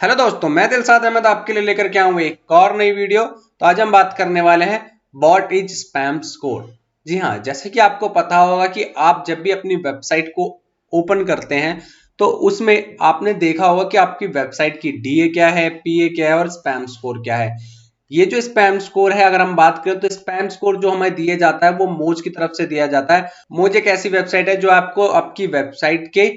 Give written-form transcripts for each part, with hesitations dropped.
Hello दोस्तों, मैं दिलशाद अहमद आपके लिए लेकर के आया हूँ एक और नई वीडियो। तो आज हम बात करने वाले हैं व्हाट इज स्पैम स्कोर। जी हाँ, जैसे कि आपको पता होगा कि आप जब भी अपनी वेबसाइट को ओपन करते हैं तो उसमें आपने देखा होगा कि आपकी वेबसाइट की डीए क्या है, पीए क्या है और स्पैम स्कोर क्या है। ये जो स्पैम स्कोर है, अगर हम बात करें तो स्पैम स्कोर जो हमें दिया जाता है वो मोज की तरफ से दिया जाता है। मोज एक ऐसी वेबसाइट है जो आपको आपकी वेबसाइट के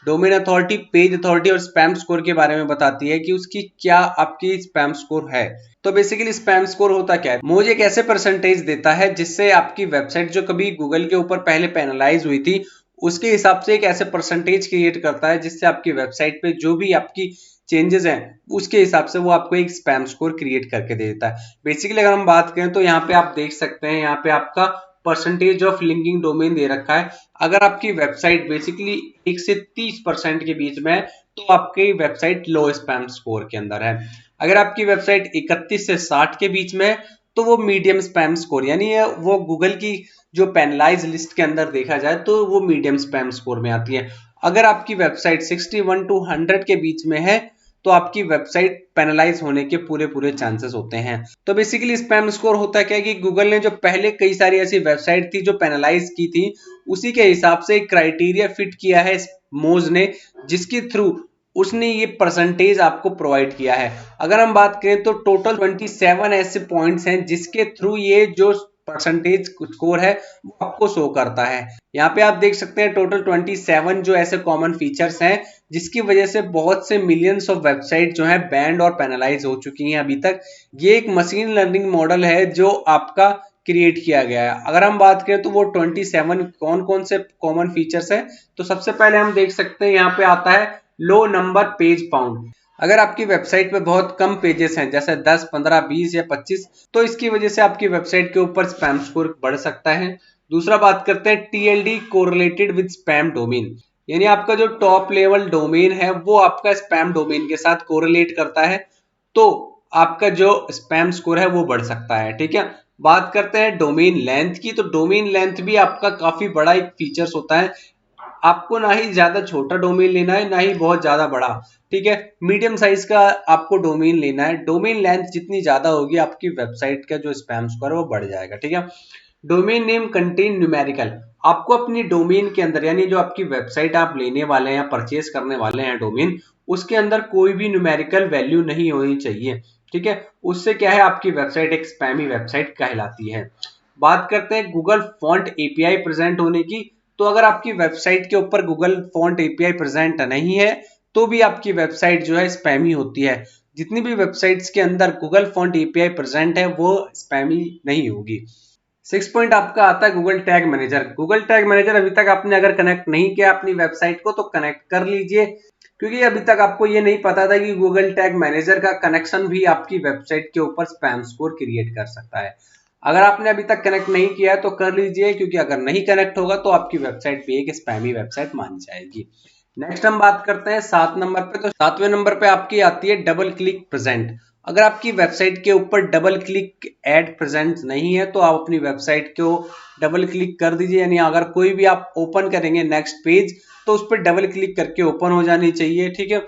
डोमेन अथॉरिटी, पेज अथॉरिटी और स्पैम स्कोर के बारे में बताती है कि उसकी क्या आपकी स्पैम स्कोर है। तो बेसिकली स्पैम स्कोर होता क्या है? मोज एक ऐसे परसेंटेज देता है जिससे आपकी वेबसाइट जो कभी गूगल के ऊपर पहले पेनलाइज हुई थी उसके हिसाब से एक ऐसे परसेंटेज क्रिएट करता है जिससे आपकी वेबसाइट पे जो भी आपकी चेंजेस हैं उसके हिसाब से वो आपको एक स्पैम स्कोर क्रिएट करके दे देता है। बेसिकली अगर हम बात करें तो यहाँ पे आप देख सकते हैं, यहाँ पे आपका परसेंटेज ऑफ लिंकिंग डोमेन दे रखा है। अगर आपकी वेबसाइट बेसिकली 1 से 30% के बीच में है तो आपकी वेबसाइट लो स्पैम स्कोर के अंदर है। अगर आपकी वेबसाइट 31 से 60 के बीच में है तो वो मीडियम स्पैम स्कोर, यानी वो गूगल की जो पेनलाइज लिस्ट के अंदर देखा जाए तो वो मीडियम स्पैम स्कोर में आती है। अगर आपकी वेबसाइट 61 टू 100 के बीच में है तो आपकी वेबसाइट पेनलाइज होने के पूरे पूरे चांसेस होते हैं। तो बेसिकली स्पैम स्कोर होता क्या है कि गूगल ने जो पहले कई सारी ऐसी वेबसाइट थी जो पेनलाइज की थी उसी के हिसाब से एक क्राइटेरिया फिट किया है मोज ने, जिसके थ्रू उसने ये परसेंटेज आपको प्रोवाइड किया है। अगर हम बात करें तो टोटल 27 ऐसे पॉइंट्स हैं जिसके थ्रू ये जो परसेंटेज स्कोर है वो आपको शो करता है। यहाँ पे आप देख सकते हैं टोटल 27 जो ऐसे कॉमन फीचर्स हैं जिसकी वजह से बहुत से मिलियंस ऑफ वेबसाइट जो है बैंड और पेनलाइज हो चुकी हैं अभी तक। ये एक मशीन लर्निंग मॉडल है जो आपका क्रिएट किया गया है। अगर हम बात करें तो वो 27 कौन कौन से कॉमन फीचर्स है, तो सबसे पहले हम देख सकते हैं यहाँ पे आता है लो नंबर पेज फाउंड। अगर आपकी वेबसाइट पे बहुत कम पेजेस हैं जैसे 10, 15, 20 या 25 तो इसकी वजह से आपकी वेबसाइट के ऊपर स्पैम स्कोर बढ़ सकता है। दूसरा बात करते हैं TLD correlated with spam domain, यानी आपका जो टॉप लेवल डोमेन है वो आपका स्पैम डोमेन के साथ कोरिलेट करता है तो आपका जो स्पैम स्कोर है वो बढ़ सकता है। ठीक है, बात करते हैं डोमेन लेंथ की। तो डोमेन लेंथ भी आपका काफी बड़ा एक फीचर्स होता है। आपको ना ही ज्यादा छोटा डोमेन लेना है ना ही बहुत ज्यादा बड़ा। ठीक है, मीडियम साइज का आपको डोमेन लेना है। डोमेन लेंथ जितनी ज्यादा होगी आपकी वेबसाइट का जो स्पैम स्कोर है वो बढ़ जाएगा। ठीक है, डोमेन नेम कंटेन न्यूमेरिकल। आपको अपनी डोमेन के अंदर, यानी जो आपकी वेबसाइट आप लेने वाले हैं या परचेज करने वाले हैं डोमेन, उसके अंदर कोई भी न्यूमेरिकल वैल्यू नहीं होनी चाहिए। ठीक है, उससे क्या है आपकी वेबसाइट एक स्पैमी वेबसाइट कहलाती है। बात करते हैं गूगल फॉन्ट एपीआई प्रेजेंट होने की। तो अगर आपकी वेबसाइट के ऊपर गूगल फॉन्ट एपीआई प्रेजेंट नहीं है तो भी आपकी वेबसाइट जो है स्पैमी होती है। जितनी भी वेबसाइट्स के अंदर गूगल फॉन्ट एपीआई प्रेजेंट है वो स्पैमी नहीं होगी। 6 पॉइंट आपका आता है Google tag manager. Google tag manager अभी तक आपने अगर कनेक्ट नहीं किया अपनी वेबसाइट को तो कनेक्ट कर लीजिए, क्योंकि अभी तक आपको ये नहीं पता था कि गूगल टैग मैनेजर का कनेक्शन भी आपकी वेबसाइट के ऊपर स्पैम स्कोर क्रिएट कर सकता है। अगर आपने अभी तक कनेक्ट नहीं किया है तो कर लीजिए, क्योंकि अगर नहीं कनेक्ट होगा तो आपकी वेबसाइट भी एक स्पैमी वेबसाइट मानी जाएगी। नेक्स्ट हम बात करते हैं 7 नंबर पे। तो 7वें नंबर पे आपकी आती है डबल क्लिक प्रेजेंट। अगर आपकी वेबसाइट के ऊपर डबल क्लिक एड प्रेजेंट नहीं है तो आप अपनी वेबसाइट को डबल क्लिक कर दीजिए, यानी अगर कोई भी आप ओपन करेंगे नेक्स्ट पेज तो उस पर डबल क्लिक करके ओपन हो जानी चाहिए। ठीक है,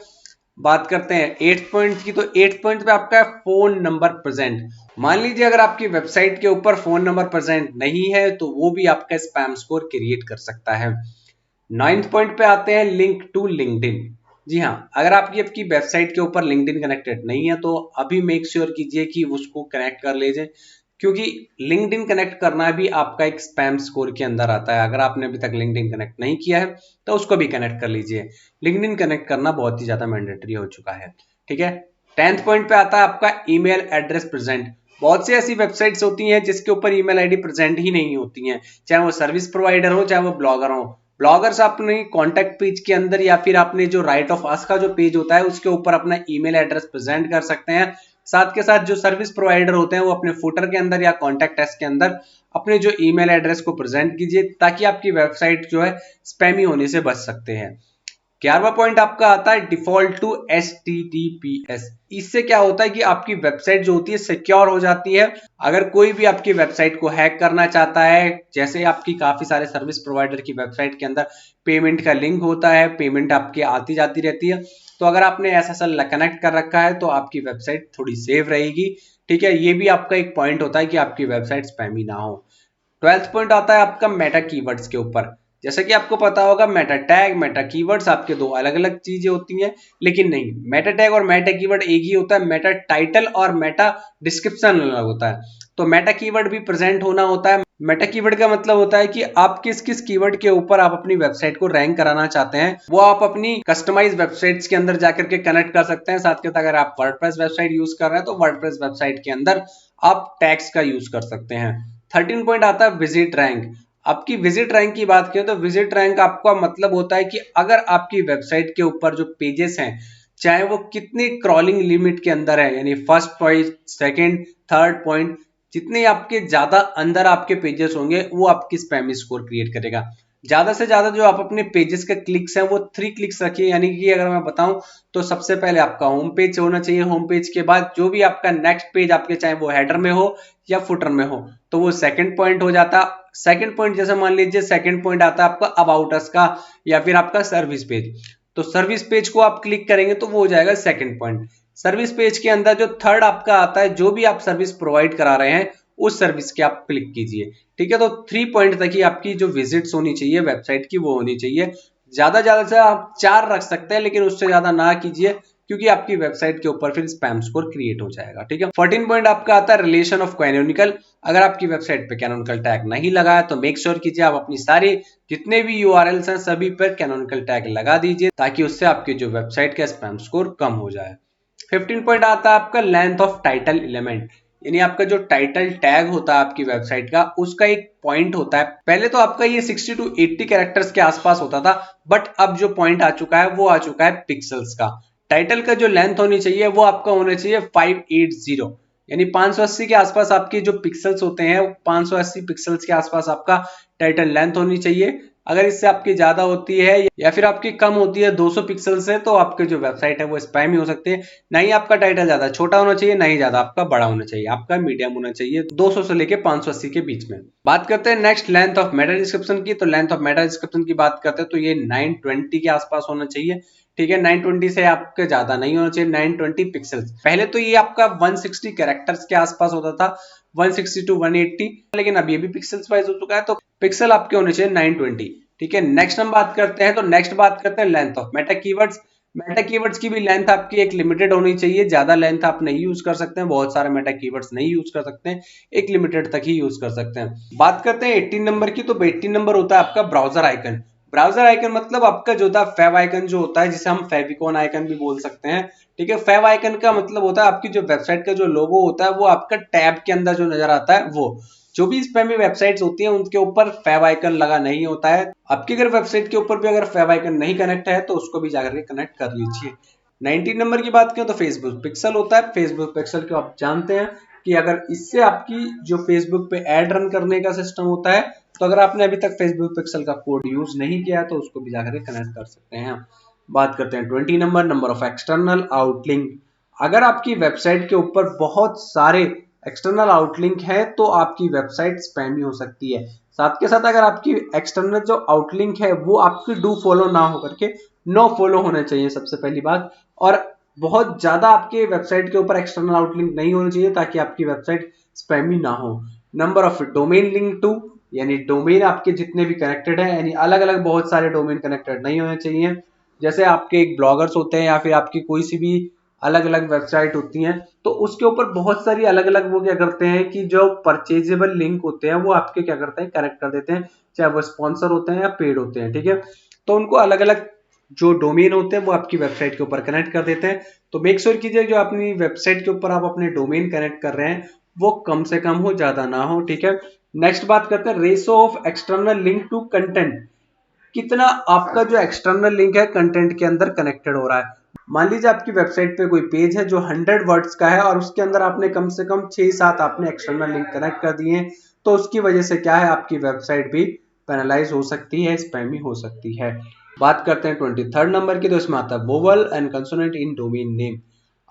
बात करते हैं 8 पॉइंट की। तो 8 पॉइंट पे आपका है फोन नंबर प्रेजेंट। मान लीजिए अगर आपकी वेबसाइट के ऊपर फोन नंबर प्रेजेंट नहीं है तो वो भी आपका स्पैम स्कोर क्रिएट कर सकता है। 9th पॉइंट पे आते हैं लिंक टू लिंक्डइन। जी हाँ, अगर आपकी वेबसाइट के ऊपर लिंक्डइन कनेक्टेड नहीं है तो अभी मेक श्योर कीजिए कि उसको कनेक्ट कर लीजिए, क्योंकि लिंक्डइन कनेक्ट करना भी आपका एक स्पैम स्कोर के अंदर आता है। अगर आपने अभी तक लिंक्डइन कनेक्ट नहीं किया है तो उसको भी कनेक्ट कर लीजिए। लिंक्डइन कनेक्ट करना बहुत ही ज्यादा मैंडेटरी हो चुका है। ठीक है, 10th पॉइंट पे आता है आपका ईमेल एड्रेस प्रेजेंट। बहुत सी ऐसी वेबसाइट्स होती हैं जिसके ऊपर ईमेल आईडी प्रेजेंट ही नहीं होती हैं, चाहे वो सर्विस प्रोवाइडर हो चाहे वो ब्लॉगर हो। ब्लॉगर्स अपने कॉन्टैक्ट पेज के अंदर या फिर आपने जो राइट ऑफ आस्क का जो पेज होता है उसके ऊपर अपना ईमेल एड्रेस प्रेजेंट कर सकते हैं। साथ के साथ जो सर्विस प्रोवाइडर होते हैं वो अपने फुटर के अंदर या कॉन्टैक्ट टेक्स्ट के अंदर अपने जो ईमेल एड्रेस को प्रेजेंट कीजिए ताकि आपकी वेबसाइट जो है स्पैमी होने से बच सकते हैं। 11वां पॉइंट आपका आता है डिफॉल्ट टू HTTPS। इससे क्या होता है कि आपकी वेबसाइट जो होती है सिक्योर हो जाती है। अगर कोई भी आपकी वेबसाइट को हैक करना चाहता है, जैसे आपकी काफी सारे सर्विस प्रोवाइडर की वेबसाइट के अंदर पेमेंट का लिंक होता है, पेमेंट आपकी आती जाती रहती है, तो अगर आपने SSL कनेक्ट कर रखा है तो आपकी वेबसाइट थोड़ी सेफ रहेगी, ठीक है। ये भी आपका एक पॉइंट होता है कि आपकी वेबसाइट स्पैमी ना हो। 12th पॉइंट आता है आपका मेटा कीवर्ड्स के ऊपर। जैसा कि आपको पता होगा, मेटा टैग, मेटा कीवर्ड्स आपके दो अलग अलग चीजें होती हैं, लेकिन नहीं, मेटा टैग और मेटा कीवर्ड एक ही होता है। मेटा टाइटल और मेटा डिस्क्रिप्शन अलग होता है। तो मेटा कीवर्ड भी प्रेजेंट होना होता है। मेटा कीवर्ड का मतलब होता है कि आप किस किस कीवर्ड के ऊपर आप अपनी वेबसाइट को रैंक कराना चाहते हैं, वो आप अपनी कस्टमाइज वेबसाइट्स के अंदर जाकर के कनेक्ट कर सकते हैं। साथ के साथ अगर आप वर्डप्रेस वेबसाइट यूज कर रहे हैं तो वर्डप्रेस वेबसाइट के अंदर आप टैग्स का यूज कर सकते हैं। 13 पॉइंट आता है विजिट रैंक। आपकी विजिट रैंक की बात करें तो विजिट रैंक आपका मतलब होता है कि अगर आपकी वेबसाइट के ऊपर जो पेजेस हैं, चाहे वो कितनी क्रॉलिंग लिमिट के अंदर है, यानी first point, second, third point, जितने आपके ज्यादा अंदर आपके पेजेस होंगे वो आपकी स्पैमी स्कोर क्रिएट करेगा। ज्यादा से ज्यादा जो आप अपने पेजेस के क्लिक्स हैं वो 3 क्लिक्स रखिए। यानी कि अगर मैं बताऊं तो सबसे पहले आपका होम पेज होना चाहिए। होम पेज के बाद जो भी आपका नेक्स्ट पेज आपके, चाहे वो हेडर में हो या फुटर में हो, तो वो सेकंड पॉइंट हो जाता। सेकंड पॉइंट जैसे मान लीजिए सेकंड पॉइंट आता है आपका अबाउट अस का या फिर आपका सर्विस पेज, तो सर्विस पेज को आप क्लिक करेंगे तो वो हो जाएगा सेकंड पॉइंट। सर्विस पेज के अंदर जो थर्ड आपका आता है, जो भी आप सर्विस प्रोवाइड करा रहे हैं उस सर्विस के आप क्लिक कीजिए, ठीक है। तो 3 पॉइंट तक ही आपकी जो विजिट्स होनी चाहिए वेबसाइट की वो होनी चाहिए। ज्यादा से आप 4 रख सकते हैं, लेकिन उससे ज्यादा ना कीजिए, क्योंकि आपकी वेबसाइट के ऊपर फिर स्पैम स्कोर क्रिएट हो जाएगा, ठीक है। 14 पॉइंट आपका आता है रिलेशन ऑफ कैनोनिकल। अगर आपकी वेबसाइट पे कैनोनिकल टैग नहीं लगा है तो मेक श्योर कीजिए आप अपनी सारी जितने भी यूआरएल्स हैं सभी पर कैनोनिकल टैग लगा दीजिए, ताकि उससे आपकी जो वेबसाइट का स्पैम स्कोर कम हो जाए। 15 पॉइंट आता है आपका लेंथ ऑफ टाइटल एलिमेंट। यानी आपका जो टाइटल टैग होता है आपकी वेबसाइट का, उसका एक पॉइंट होता है। पहले तो आपका ये 60 टू 80 कैरेक्टर्स के आसपास होता था, बट अब जो पॉइंट आ चुका है वो आ चुका है पिक्सल्स का। टाइटल का जो लेंथ होनी चाहिए वो आपका होना चाहिए 580, यानी 580 के आसपास आपके जो पिक्सल्स होते हैं, 580 पिक्सल्स के आसपास आपका टाइटल लेंथ होनी चाहिए। अगर इससे आपकी ज्यादा होती है या फिर आपकी कम होती है 200 पिक्सल से, तो आपकी जो वेबसाइट है वो स्पैम ही हो सकती है। ना ही आपका टाइटल ज्यादा छोटा होना चाहिए, ना ही ज्यादा आपका बड़ा होना चाहिए, आपका मीडियम होना चाहिए 200 से लेके 580 के बीच में। बात करते हैं next length of Meta description की। तो लेंथ ऑफ मेटा डिस्क्रिप्शन की बात करते हैं तो ये 920 के आसपास होना चाहिए, ठीक है। 920 से आपके ज्यादा नहीं होना चाहिए। 920 पिक्सल्स, पहले तो ये आपका 160 कैरेक्टर्स के आसपास होता था, 160 टू 180, लेकिन अब ये भी पिक्सल्स वाइज हो चुका है, तो पिक्सल आपके होने चाहिए 920, ठीक है। नेक्स्ट हम बात करते हैं, तो नेक्स्ट बात करते हैं length of Meta keywords. Meta keywords की भी लेंथ आपकी एक लिमिटेड होनी चाहिए, ज्यादा लेंथ आप नहीं यूज कर सकते हैं, बहुत सारे मेटा कीवर्ड्स नहीं यूज कर सकते हैं, एक लिमिटेड तक ही यूज कर सकते हैं। बात करते हैं 18 नंबर की। तो 18 नंबर होता है आपका ब्राउजर आइकन। ब्राउजर आइकन मतलब आपका जो होता है फेव आइकन जो होता है, जिसे हम फेविकॉन आइकन भी बोल सकते हैं, ठीक है। फेव आइकन का मतलब होता है आपकी जो वेबसाइट का जो लोगो होता है वो आपका टैब के अंदर जो नजर आता है वो। जो भी स्पैमी वेबसाइट्स होती हैं उनके ऊपर फेव आइकन लगा नहीं होता है। आपकी अगर वेबसाइट के ऊपर भी अगर फेव आइकन नहीं कनेक्ट है तो उसको भी जाकर के कनेक्ट कर लीजिए। 19 नंबर की बात करें तो फेसबुक पिक्सल होता है। फेसबुक पिक्सल को आप जानते हैं कि अगर इससे आपकी जो फेसबुक पे एड रन करने का सिस्टम होता है, तो अगर आपने अभी तक फेसबुक पिक्सल का कोड यूज नहीं किया है तो उसको भी जाकर कनेक्ट कर सकते हैं। बात करते हैं 20 नंबर, नंबर ऑफ एक्सटर्नल आउटलिंक। अगर आपकी वेबसाइट के ऊपर बहुत सारे एक्सटर्नल आउटलिंक है तो आपकी वेबसाइट स्पैमी हो सकती है। साथ के साथ अगर आपकी एक्सटर्नल जो आउटलिंक है वो आपकी डू फॉलो ना होकर के नो फॉलो होना चाहिए, सबसे पहली बात। और बहुत ज्यादा आपके वेबसाइट के ऊपर एक्सटर्नल आउटलिंक नहीं होना चाहिए ताकि आपकी वेबसाइट स्पैमी ना हो। Number of domain link to, यानी डोमेन आपके जितने भी कनेक्टेड है, यानी अलग अलग बहुत सारे डोमेन कनेक्टेड नहीं होने चाहिए। जैसे आपके एक ब्लॉगर्स होते हैं या फिर आपकी कोई सी भी अलग अलग वेबसाइट होती हैं, तो उसके ऊपर बहुत सारी अलग अलग वो क्या करते हैं कि जो परचेजेबल लिंक होते हैं वो आपके क्या करते हैं कनेक्ट कर देते हैं, चाहे वो स्पॉन्सर होते हैं या पेड होते हैं, ठीक है। तो उनको अलग अलग जो डोमेन होते हैं वो आपकी वेबसाइट के ऊपर कनेक्ट कर देते हैं। तो मेक श्योर कीजिए जो अपनी वेबसाइट के ऊपर आप अपने डोमेन कनेक्ट कर रहे हैं वो कम से कम हो, ज्यादा ना हो, ठीक है। नेक्स्ट बात करते हैं ratio of external link to content. कितना आपका जो एक्सटर्नल लिंक है कंटेंट के अंदर कनेक्टेड हो रहा है। मान लीजिए आपकी वेबसाइट पे कोई पेज है जो 100 वर्ड्स का है और उसके अंदर आपने कम से कम 6-7 आपने एक्सटर्नल लिंक कनेक्ट कर दिए हैं, तो उसकी वजह से क्या है आपकी वेबसाइट भी पेनलाइज हो सकती है, स्पैमी हो सकती है। बात करते हैं 23rd नंबर की। तो इसमें आता है vowel and consonant in domain name.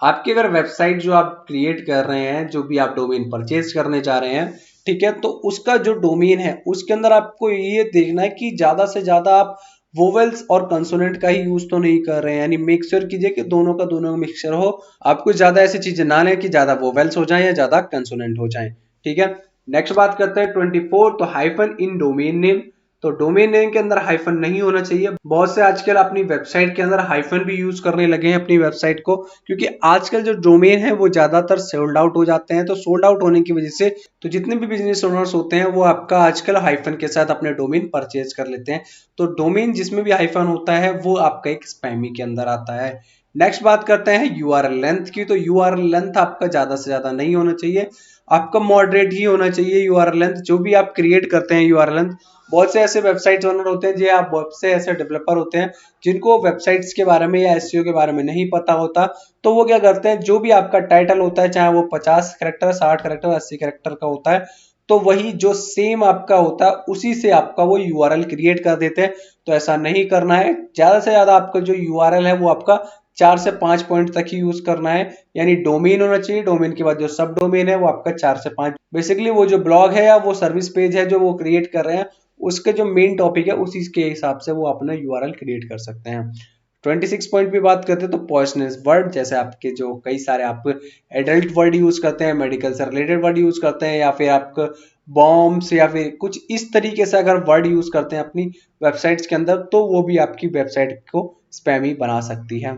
आपकी अगर वेबसाइट जो आप क्रिएट कर रहे हैं, जो भी आप डोमेन परचेज करने जा रहे हैं, ठीक है, तो उसका जो डोमेन है उसके अंदर आपको ये देखना है कि ज्यादा से ज्यादा आप वोवेल्स और कंसोनेंट का ही यूज तो नहीं कर रहे हैं, यानी मेक श्योर कीजिए कि दोनों का मिक्सचर हो। आपको ज्यादा ऐसी चीजें ना लें कि ज्यादा वोवेल्स हो जाएं या ज्यादा कंसोनेंट हो जाएं। ठीक है, नेक्स्ट बात करते हैं 24। तो हाइफन इन डोमेन नेम। तो डोमेन नेम के अंदर हाइफन नहीं होना चाहिए। बहुत से आजकल अपनी वेबसाइट के अंदर हाइफन भी यूज करने लगे हैं अपनी वेबसाइट को, क्योंकि आजकल जो डोमेन है वो ज्यादातर सोल्ड आउट हो जाते हैं। तो सोल्ड आउट होने की वजह से तो जितने भी बिजनेस ओनर्स होते हैं वो आपका आजकल हाइफन के साथ अपने डोमेन परचेज कर लेते हैं। तो डोमेन जिसमें भी हाइफन होता है वो आपका एक स्पैमी के अंदर आता है। नेक्स्ट बात करते हैं यूआरएल लेंथ की। तो यूआरएल लेंथ आपका ज्यादा से ज्यादा नहीं होना चाहिए, आपका मॉडरेट ही होना चाहिए यूआरएल लेंथ। जो भी आप क्रिएट करते हैं यूआरएल लेंथ, बहुत से ऐसे वेबसाइट ओनर होते हैं, जो आप बहुत से ऐसे डेवलपर होते हैं जिनको वेबसाइट्स के बारे में या एसईओ के बारे में नहीं पता होता। तो वो क्या करते हैं, जो भी आपका टाइटल होता है, चाहे वो 50 करेक्टर, 60 करेक्टर, 80 करेक्टर का होता है, तो वही जो सेम आपका होता है उसी से आपका वो यूआरएल क्रिएट कर देते हैं। तो ऐसा नहीं करना है। ज्यादा से ज्यादा आपका जो यूआरएल है वो आपका 4 से 5 पॉइंट तक ही यूज करना है, यानी डोमेन होना चाहिए। डोमेन के बाद जो सब डोमेन है वो आपका 4 से 5। बेसिकली वो जो ब्लॉग है या वो सर्विस पेज है जो वो क्रिएट कर रहे हैं, उसके जो मेन टॉपिक है उसी के हिसाब से वो अपना यूआरएल क्रिएट कर सकते हैं। 26 पॉइंट पे बात करते हैं तो पॉइजनस वर्ड, जैसे आपके जो कई सारे आप एडल्ट वर्ड यूज करते हैं, मेडिकल से रिलेटेड वर्ड यूज करते हैं, या फिर आप बॉम्ब्स या फिर कुछ इस तरीके से अगर वर्ड यूज करते हैं अपनी वेबसाइट्स के अंदर, तो वो भी आपकी वेबसाइट को स्पैमी बना सकती है।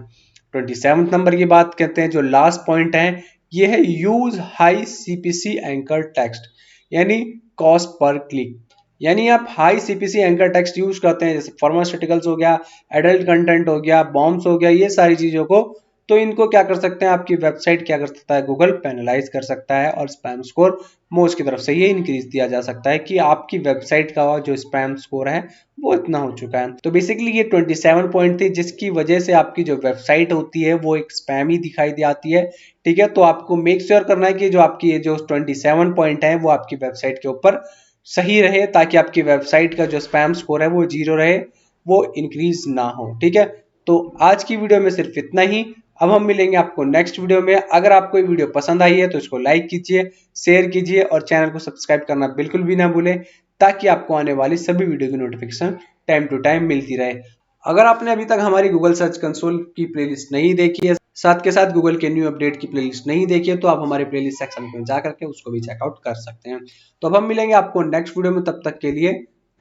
27 नंबर की बात करते हैं, जो लास्ट पॉइंट है ये है use high CPC anchor text, यानी कॉस्ट पर क्लिक। यानी आप high CPC anchor text use करते हैं, जैसे फार्मास्यूटिकल्स हो गया, एडल्ट कंटेंट हो गया, बॉम्ब्स हो गया, ये सारी चीजों को, तो इनको क्या कर सकते हैं, आपकी वेबसाइट क्या कर सकता है, गूगल पेनलाइज कर सकता है और स्पैम स्कोर मोज की तरफ से ये इंक्रीज दिया जा सकता है कि आपकी वेबसाइट का जो स्पैम स्कोर है वो इतना हो चुका है। तो बेसिकली ये 27 पॉइंट थी जिसकी वजह से आपकी जो वेबसाइट होती है वो एक स्पैम ही दिखाई दी आती है। ठीक है, तो आपको मेक श्योर करना है कि जो आपकी ये जो 27 पॉइंट है वो आपकी वेबसाइट के ऊपर सही रहे, ताकि आपकी वेबसाइट का जो स्पैम स्कोर है वो 0 रहे, वो इंक्रीज ना हो। ठीक है, तो आज की वीडियो में सिर्फ इतना ही। अब हम मिलेंगे आपको नेक्स्ट वीडियो में। अगर आपको ये वीडियो पसंद आई है तो इसको लाइक कीजिए, शेयर कीजिए और चैनल को सब्सक्राइब करना बिल्कुल भी ना भूलें, ताकि आपको आने वाली सभी वीडियो की नोटिफिकेशन टाइम टू टाइम मिलती रहे। अगर आपने अभी तक हमारी गूगल सर्च कंसोल की प्लेलिस्ट नहीं देखी है, साथ के साथ गूगल के न्यू अपडेट की प्लेलिस्ट नहीं देखी है, तो आप हमारे प्लेलिस्ट सेक्शन में जा करके उसको भी चेकआउट कर सकते हैं। तो अब हम मिलेंगे आपको नेक्स्ट वीडियो में, तब तक के लिए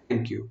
थैंक यू।